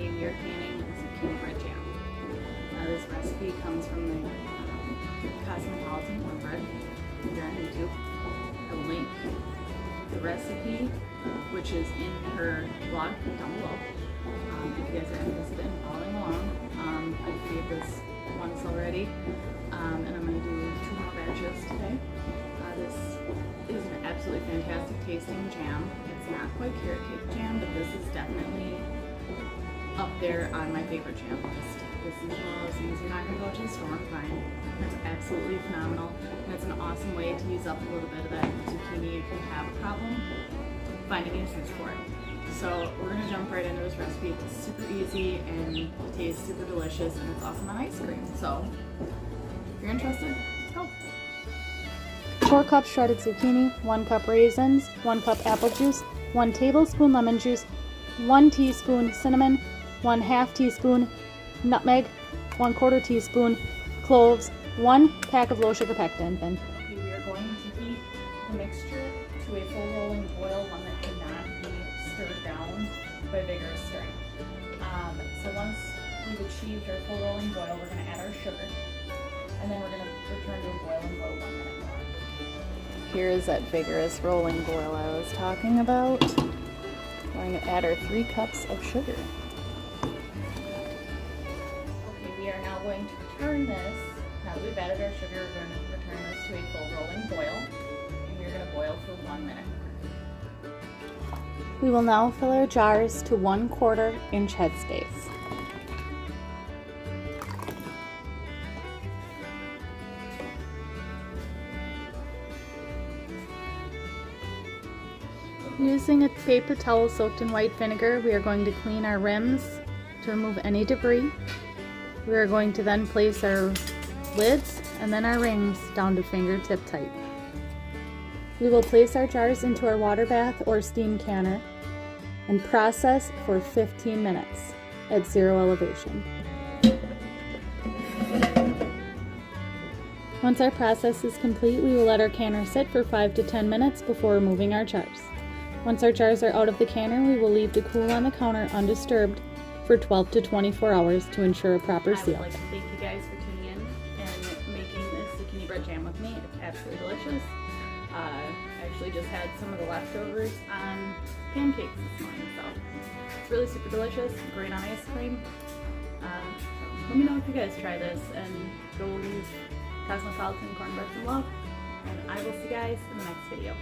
today we are canning Zucchini Bread Jam. This recipe comes from the Cosmopolitan Cornbread here on YouTube. I will link the recipe, which is in her blog down below. If you guys are interested in following along, I've created this once already, and I'm going to do 2 more batches today. This is an absolutely fantastic tasting jam. It's not quite carrot cake jam, but this is definitely up there on my favorite jam list. This is one of those things you're not going to go to the store and find. It's absolutely phenomenal, and it's an awesome way to use up a little bit of that zucchini if you have a problem finding a use for it. So we're going to jump right into this recipe. It's super easy and it tastes super delicious, and it's awesome on ice cream. So if you're interested, let's go. 4 cups shredded zucchini, 1 cup raisins, 1 cup apple juice, 1 tablespoon lemon juice, 1 teaspoon cinnamon, 1/2 teaspoon nutmeg, 1/4 teaspoon cloves, 1 pack of low sugar pectin. We are going to heat the mixture to a full rolling boil, one that cannot be stirred down by vigorous stirring. So once we've achieved our full rolling boil, we're going to add our sugar, and then we're going to return to a boil and boil 1 minute more. Here is that vigorous rolling boil I was talking about. We're going to add our 3 cups of sugar. Okay, we are now going to return this. Now that we've added our sugar, we're going to return this to a full rolling boil, and we're going to boil for 1 minute. We will now fill our jars to 1/4 inch headspace. Using a paper towel soaked in white vinegar, we are going to clean our rims to remove any debris. We are going to then place our lids and then our rings down to fingertip tight. We will place our jars into our water bath or steam canner and process for 15 minutes at 0 elevation. Once our process is complete, we will let our canner sit for 5 to 10 minutes before removing our jars. Once our jars are out of the canner, we will leave to cool on the counter undisturbed for 12 to 24 hours to ensure a proper seal. I would like to thank you guys for tuning in and making this zucchini bread jam with me. It's absolutely delicious. I actually just had some of the leftovers on pancakes this morning, so it's really super delicious, great on ice cream. Let me know if you guys try this, and go use Cosmopolitan Cornbread some love, and I will see you guys in the next video.